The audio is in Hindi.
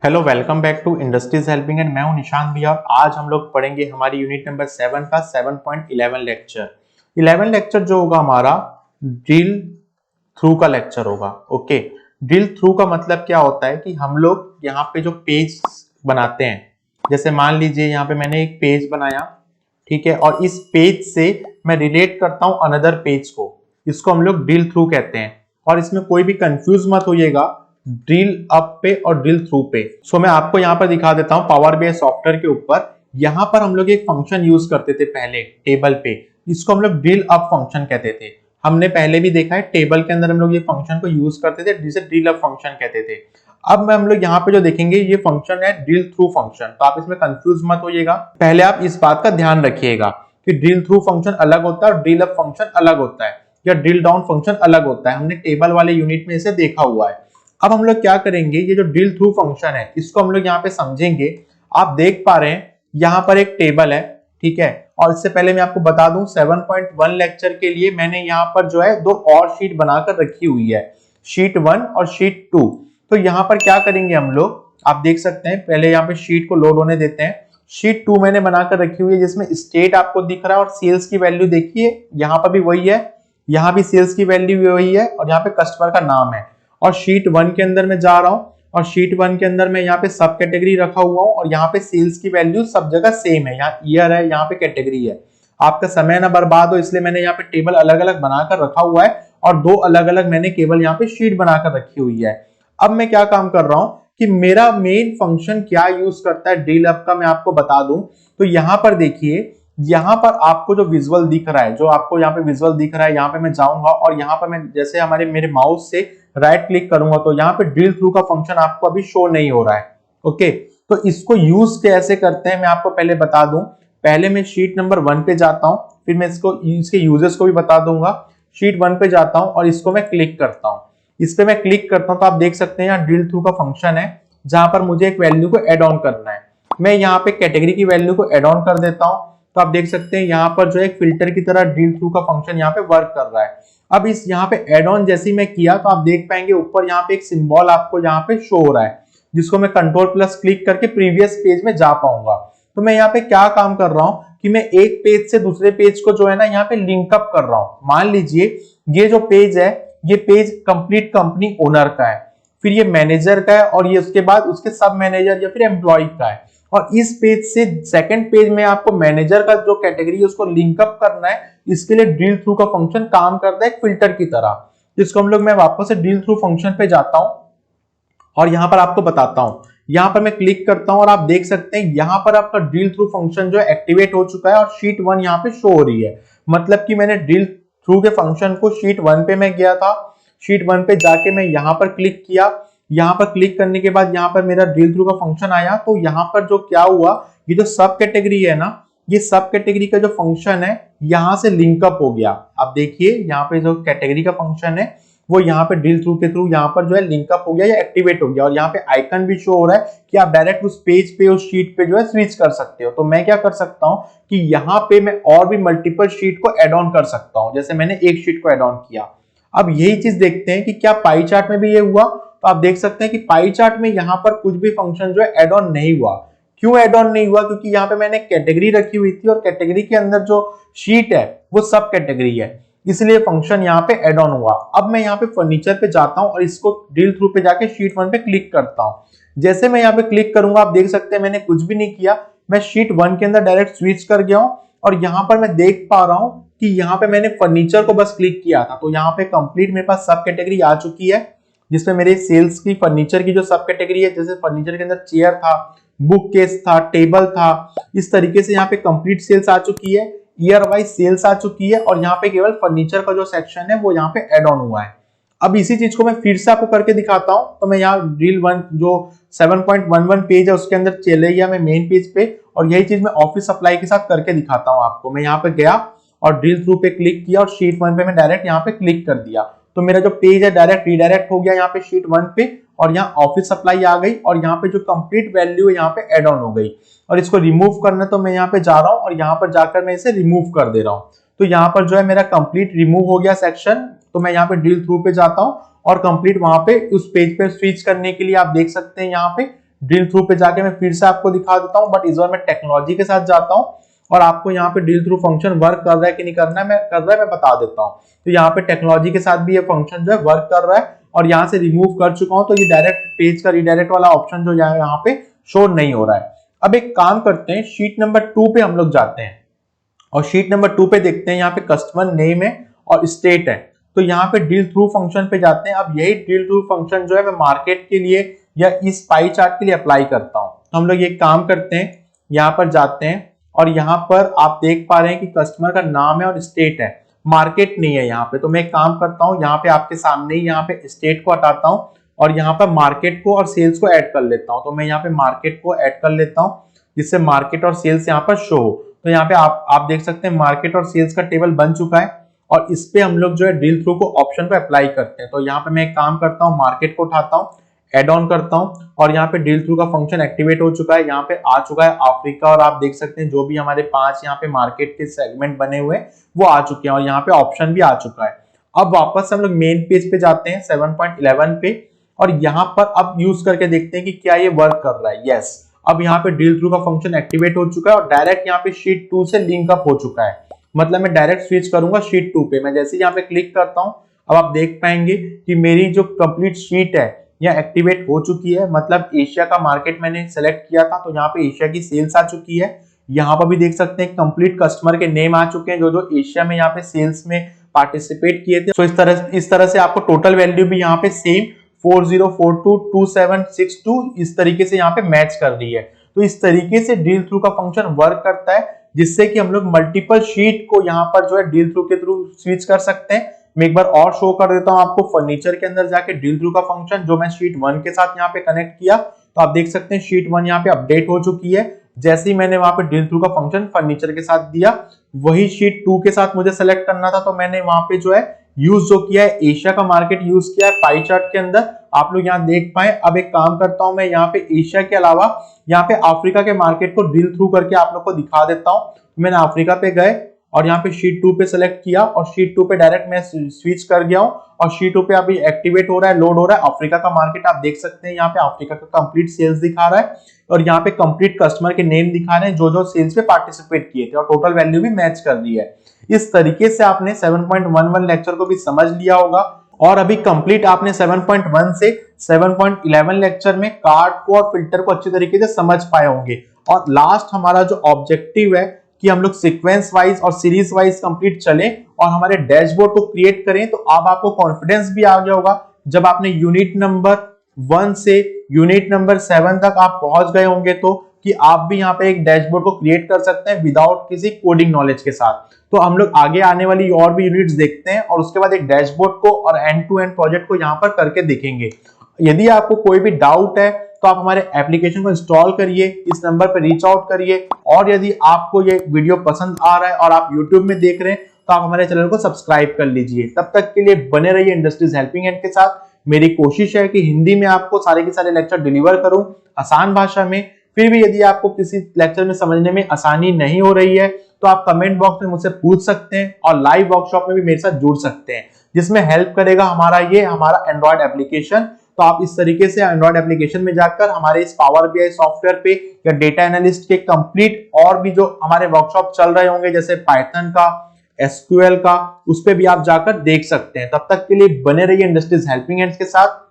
Hello, welcome back to industries helping and मैं हूं निशांत भैया। और आज हम लोग पढ़ेंगे हमारी यूनिट नंबर 7 का 7.11 लेक्चर। 11 लेक्चर जो होगा हमारा ड्रिल थ्रू का लेक्चर होगा। ओके, ड्रिल थ्रू का मतलब क्या होता है कि हम लोग यहाँ पे जो पेज बनाते हैं, जैसे मान लीजिए यहाँ पे मैंने एक पेज बनाया, ठीक है, और इस पेज से मैं रिलेट करता हूँ अनदर पेज को, इसको हम लोग ड्रिल थ्रू कहते हैं। और इसमें कोई भी कंफ्यूज मत होइएगा ड्रिल अप पे और ड्रिल थ्रू पे। सो मैं आपको यहाँ पर दिखा देता हूँ पावर बीआई सॉफ्टवेयर के ऊपर। यहाँ पर हम लोग एक फंक्शन यूज करते थे पहले टेबल पे, इसको हम लोग ड्रिल अप फंक्शन कहते थे। हमने पहले भी देखा है टेबल के अंदर हम लोग ये फंक्शन को यूज करते थे जिसे ड्रिल अप फंक्शन कहते थे। अब हम लोग यहाँ पे जो देखेंगे ये फंक्शन है ड्रिल थ्रू फंक्शन, तो आप इसमें कंफ्यूज मत होइएगा। पहले आप इस बात का ध्यान रखिएगा कि ड्रिल थ्रू फंक्शन अलग होता है और ड्रिल अप फंक्शन अलग होता है, या ड्रिल डाउन फंक्शन अलग होता है। हमने टेबल वाले यूनिट में इसे देखा हुआ है। अब हम लोग क्या करेंगे, ये जो ड्रिल थ्रू फंक्शन है इसको हम लोग यहाँ पे समझेंगे। आप देख पा रहे हैं यहाँ पर एक टेबल है, ठीक है। और इससे पहले मैं आपको बता दूं 7.1 लेक्चर के लिए मैंने यहाँ पर जो है दो और शीट बनाकर रखी हुई है, शीट 1 और शीट 2। तो यहाँ पर क्या करेंगे हम लोग, आप देख सकते हैं, पहले यहाँ पे शीट को लोड होने देते हैं। शीट 2 मैंने बनाकर रखी हुई है जिसमें स्टेट आपको दिख रहा है और सेल्स की वैल्यू देखिए, यहाँ पर भी वही है, यहाँ भी सेल्स की वैल्यू भी वही है और यहाँ पे कस्टमर का नाम है। और शीट 1 के अंदर मैं जा रहा हूँ और शीट 1 के अंदर मैं यहाँ पे सब कैटेगरी रखा हुआ हूँ और यहाँ पे सेल्स की वैल्यू सब जगह सेम है, यहाँ ईयर है, यहाँ पे कैटेगरी है। आपका समय ना बर्बाद हो इसलिए मैंने यहाँ पे टेबल अलग अलग बनाकर रखा हुआ है और दो अलग अलग मैंने केवल यहाँ पे शीट बनाकर रखी हुई है। अब मैं क्या काम कर रहा हूँ कि मेरा मेन फंक्शन क्या यूज करता है ड्रिल अप का, मैं आपको बता दूं। तो यहाँ पर देखिए, यहाँ पर आपको जो विजुअल दिख रहा है, जो आपको यहाँ पे विजुअल दिख रहा है, यहाँ पे मैं जाऊंगा और यहाँ पर मैं जैसे मेरे माउस से राइट क्लिक करूंगा तो यहाँ पे ड्रिल थ्रू का फंक्शन आपको अभी शो नहीं हो रहा है। ओके, तो इसको यूज कैसे करते हैं मैं आपको पहले बता दूं। पहले मैं शीट नंबर 1 पे जाता हूं, फिर मैं इसके यूजेस को भी बता दूंगा। शीट 1 पे जाता हूं और इसको मैं क्लिक करता हूं। इस पे मैं क्लिक करता हूं तो आप देख सकते हैं यहाँ ड्रिल थ्रू का फंक्शन है जहां पर मुझे एक वैल्यू को एड ऑन करना है। मैं यहाँ पे कैटेगरी की वैल्यू को एड ऑन कर देता हूं, तो आप देख सकते हैं यहाँ पर जो एक फिल्टर की तरह ड्रिल थ्रू का फंक्शन यहाँ पे वर्क कर रहा है। अब इस यहाँ पे एड ऑन जैसे मैं किया तो आप देख पाएंगे ऊपर यहाँ पे एक सिंबल आपको यहाँ पे शो हो रहा है, जिसको मैं कंट्रोल प्लस क्लिक करके प्रीवियस पेज में जा पाऊंगा। तो मैं यहाँ पे क्या काम कर रहा हूँ कि मैं एक पेज से दूसरे पेज को जो है ना यहाँ पे लिंक अप कर रहा हूँ। मान लीजिए ये जो पेज है ये पेज कंप्लीट कंपनी ओनर का है, फिर ये मैनेजर का है और ये उसके बाद उसके सब मैनेजर या फिर एम्प्लॉय का है। और इस पेज से सेकंड पेज में आपको मैनेजर का जो कैटेगरी है उसको लिंक अप करना है। इसके लिए ड्रिल थ्रू का फंक्शन काम करता है एक फिल्टर की तरह, जिसको हम लोग, मैं वापस से ड्रिल थ्रू फंक्शन पे जाता हूं और यहां पर आपको बताता हूं। यहां पर मैं क्लिक करता हूं और आप देख सकते हैं यहां पर आपका ड्रिल थ्रू फंक्शन जो है एक्टिवेट हो चुका है और शीट 1 यहां पे शो हो रही है। मतलब कि मैंने ड्रिल थ्रू के फंक्शन को शीट 1 पे मैं गया था, शीट 1 पे जाके मैं यहां पर क्लिक किया। यहां पर क्लिक करने के बाद यहां पर मेरा ड्रिल थ्रू का फंक्शन आया। तो यहां पर जो क्या हुआ, ये जो सब कैटेगरी है ना, ये सब कैटेगरी का जो फंक्शन है यहां से लिंकअप हो गया। आप देखिए यहाँ पे जो कैटेगरी का फंक्शन है वो यहाँ पे ड्रिल थ्रू के थ्रू यहाँ पर जो है लिंकअप हो गया या एक्टिवेट हो गया। और यहाँ पे आइकन भी शो हो रहा है कि आप डायरेक्ट उस पेज पे, उस शीट पे जो है स्विच कर सकते हो। तो मैं क्या कर सकता हूँ कि यहाँ पे मैं और भी मल्टीपल शीट को एड ऑन कर सकता हूँ, जैसे मैंने एक शीट को एड ऑन किया। अब यही चीज देखते हैं कि क्या पाई चार्ट में भी ये हुआ। तो आप देख सकते हैं कि पाई चार्ट में यहाँ पर कुछ भी फंक्शन जो है एड ऑन नहीं हुआ। क्यों एड ऑन नहीं हुआ? क्योंकि यहाँ पे मैंने कैटेगरी रखी हुई थी और कैटेगरी के अंदर जो शीट है वो सब कैटेगरी है, इसलिए फंक्शन यहाँ पे एड ऑन हुआ। अब मैं यहाँ पे फर्नीचर पे जाता हूँ और इसको ड्रिल थ्रू पे जाके शीट 1 पे क्लिक करता हूँ। जैसे मैं यहाँ पे क्लिक करूंगा आप देख सकते हैं मैंने कुछ भी नहीं किया, मैं शीट 1 के अंदर डायरेक्ट स्विच कर गया हूँ। और यहाँ पर मैं देख पा रहा हूँ कि यहाँ पे मैंने फर्नीचर को बस क्लिक किया था तो यहाँ पे कंप्लीट मेरे पास सब कैटेगरी आ चुकी है, जिसमें मेरे सेल्स की फर्नीचर की जो सब कैटेगरी है, जैसे फर्नीचर के अंदर चेयर था, बुक केस था, टेबल था, इस तरीके से यहाँ पे कंप्लीट सेल्स आ चुकी है, ईयर वाइज सेल्स आ चुकी है। और यहाँ पे केवल फर्नीचर का जो सेक्शन है वो यहाँ पे एड ऑन हुआ है। अब इसी चीज को मैं फिर से आपको करके दिखाता हूं। तो मैं यहाँ ड्रिल 1 जो 7.11 पेज है उसके अंदर चले गया मैं मेन पेज पे, और यही चीज मैं ऑफिस सप्लाई के साथ करके दिखाता हूं आपको। मैं यहाँ पे गया और ड्रिल थ्रू पे क्लिक किया और शीट 1 पे मैं डायरेक्ट यहाँ पे क्लिक कर दिया। तो मेरा जो पेज है डायरेक्ट रीडायरेक्ट हो गया यहाँ पे शीट 1 पे, और यहाँ ऑफिस सप्लाई आ गई और यहाँ पे जो कंप्लीट वैल्यू है यहाँ पे एड ऑन हो गई। और इसको रिमूव करना तो मैं यहाँ पे जा रहा हूँ और यहाँ पर जाकर मैं इसे रिमूव कर दे रहा हूँ। तो यहाँ पर जो है मेरा कंप्लीट रिमूव हो गया सेक्शन। तो मैं यहाँ पे ड्रिल थ्रू पे जाता हूँ और कंप्लीट वहां पे उस पेज पे स्विच करने के लिए आप देख सकते हैं यहाँ पे ड्रिल थ्रू पे जाके मैं फिर से आपको दिखा देता हूँ, बट इस बार मैं टेक्नोलॉजी के साथ जाता हूँ और आपको यहाँ पे ड्रिल थ्रू फंक्शन वर्क कर रहा है कि नहीं करना है, मैं बता देता हूँ। तो यहाँ पे टेक्नोलॉजी के साथ भी ये फंक्शन जो है वर्क कर रहा है और यहाँ से रिमूव कर चुका हूँ, तो ये डायरेक्ट पेज का रिडायरेक्ट वाला ऑप्शन जो यहाँ पे शो नहीं हो रहा है। अब एक काम करते हैं, शीट नंबर 2 पे हम लोग जाते हैं और शीट नंबर 2 पे देखते हैं यहाँ पे कस्टमर नेम है और स्टेट है। तो यहाँ पे ड्रिल थ्रू फंक्शन पे जाते हैं। अब यही ड्रिल थ्रू फंक्शन जो है मैं मार्केट के लिए या इस पाई चार्ट के लिए अप्लाई करता हूँ। तो हम लोग ये काम करते हैं, यहाँ पर जाते हैं और यहाँ पर आप देख पा रहे हैं कि कस्टमर का नाम है और स्टेट है, मार्केट नहीं है यहाँ पे। तो मैं एक काम करता हूँ, यहाँ पे आपके सामने ही यहाँ पे स्टेट को हटाता हूँ और यहाँ पर मार्केट को और सेल्स को ऐड कर लेता हूँ। तो मैं यहाँ पे मार्केट को ऐड कर लेता हूँ जिससे मार्केट और सेल्स यहाँ पर शो हो। तो यहाँ पे आप देख सकते हैं मार्केट और सेल्स का टेबल बन चुका है और इस पे हम लोग जो है ड्रिल थ्रू को ऑप्शन पे अप्लाई करते हैं। तो यहाँ पे मैं एक काम करता हूँ, मार्केट को उठाता हूँ, एड ऑन करता हूँ और यहाँ पे ड्रिल थ्रू का फंक्शन एक्टिवेट हो चुका है। यहाँ पे आ चुका है अफ्रीका और आप देख सकते हैं जो भी हमारे 5 यहाँ पे मार्केट के सेगमेंट बने हुए वो आ चुके हैं और यहाँ पे ऑप्शन भी आ चुका है। अब वापस हम लोग मेन पेज पे जाते हैं 7.11 पे और यहाँ पर अब यूज करके देखते हैं कि क्या ये वर्क कर रहा है। यस, अब यहाँ पे ड्रिल थ्रू का फंक्शन एक्टिवेट हो चुका है और डायरेक्ट यहाँ पे शीट 2 से लिंक अप हो चुका है। मतलब मैं डायरेक्ट स्विच करूंगा शीट 2 पे। मैं जैसे ही यहाँ पे क्लिक करता हूँ अब आप देख पाएंगे कि मेरी जो कंप्लीट शीट है यह एक्टिवेट हो चुकी है। मतलब एशिया का मार्केट मैंने सेलेक्ट किया था तो यहाँ पे एशिया की सेल्स आ चुकी है। यहाँ पर भी देख सकते हैं कंप्लीट कस्टमर के नेम आ चुके हैं जो जो एशिया में यहाँ पे सेल्स में पार्टिसिपेट किए थे। तो इस तरह से आपको टोटल वैल्यू भी यहाँ पे सेम 40422762 इस तरीके से यहाँ पे मैच कर रही है। तो इस तरीके से ड्रिल थ्रू का फंक्शन वर्क करता है जिससे कि हम लोग मल्टीपल शीट को यहाँ पर जो है ड्रिल थ्रू के थ्रू स्विच कर सकते हैं। मैं एक बार और शो कर देता हूँ आपको फर्नीचर के अंदर जाके ड्रिल थ्रू का फंक्शन जो मैं शीट 1 के साथ यहाँ पे कनेक्ट किया। तो आप देख सकते हैं शीट 1 यहाँ पे अपडेट हो चुकी है। जैसे ही मैंने वहां पे ड्रिल थ्रू का फंक्शन फर्नीचर के साथ दिया, वही शीट 2 के साथ मुझे सेलेक्ट करना था तो मैंने वहां पे जो है यूज जो किया है एशिया का मार्केट यूज किया है पाई चार्ट के अंदर। आप लोग यहाँ देख पाए। अब एक काम करता हूं, मैं यहाँ पे एशिया के अलावा यहाँ पे अफ्रीका के मार्केट को ड्रिल थ्रू करके आप लोग को दिखा देता हूँ। मैंने अफ्रीका पे गए और यहाँ पे शीट 2 पे सेलेक्ट किया और शीट 2 पे डायरेक्ट मैं स्विच कर गया हूँ और शीट 2 पे अभी एक्टिवेट हो रहा है, लोड हो रहा है अफ्रीका का मार्केट। आप देख सकते हैं यहाँ पे अफ्रीका का कंप्लीट सेल्स दिखा रहा है और यहाँ पे कंप्लीट कस्टमर के नेम दिखा रहे हैं जो जो सेल्स पे पार्टिसिपेट किए थे और टोटल वैल्यू भी मैच कर रही है। इस तरीके से आपने 7.11 लेक्चर को भी समझ लिया होगा और अभी कंप्लीट आपने 7.1 से 7.11 लेक्चर में कार्ड को और फिल्टर को अच्छी तरीके से समझ पाए होंगे। और लास्ट हमारा जो ऑब्जेक्टिव है कि हम लोग सीक्वेंस वाइज और सीरीज वाइज कंप्लीट चले और हमारे डैशबोर्ड को क्रिएट करें। तो अब आपको कॉन्फिडेंस भी आ गया होगा जब आपने यूनिट नंबर 1 से यूनिट नंबर 7 तक आप पहुंच गए होंगे तो कि आप भी यहाँ पे एक डैशबोर्ड को क्रिएट कर सकते हैं विदाउट किसी कोडिंग नॉलेज के साथ। तो हम लोग आगे आने वाली और भी यूनिट्स देखते हैं और उसके बाद एक डैशबोर्ड को और एंड टू एंड प्रोजेक्ट को यहाँ पर करके देखेंगे। यदि आपको कोई भी डाउट है तो आप हमारे एप्लीकेशन को इंस्टॉल करिए, इस नंबर पर रीच आउट करिए और यदि आपको ये वीडियो पसंद आ रहा है और आप यूट्यूब में देख रहे हैं तो आप हमारे चैनल को सब्सक्राइब कर लीजिए। तब तक के लिए बने रहिए इंडस्ट्रीज हेल्पिंग हैंड के साथ। मेरी कोशिश है कि हिंदी में आपको सारे के सारे लेक्चर डिलीवर करूं आसान भाषा में। फिर भी यदि आपको किसी लेक्चर में समझने में आसानी नहीं हो रही है तो आप कमेंट बॉक्स में मुझसे पूछ सकते हैं और लाइव वर्कशॉप में भी मेरे साथ जुड़ सकते हैं जिसमें हेल्प करेगा हमारा एंड्रॉइड एप्लीकेशन। तो आप इस तरीके से एंड्रॉइड एप्लीकेशन में जाकर हमारे इस पावर बीआई सॉफ्टवेयर पे या डेटा एनालिस्ट के कंप्लीट और भी जो हमारे वर्कशॉप चल रहे होंगे जैसे पाइथन का, एसक्यूएल का, उस पे भी आप जाकर देख सकते हैं। तब तक के लिए बने रहिए इंडस्ट्रीज हेल्पिंग हैंड्स के साथ।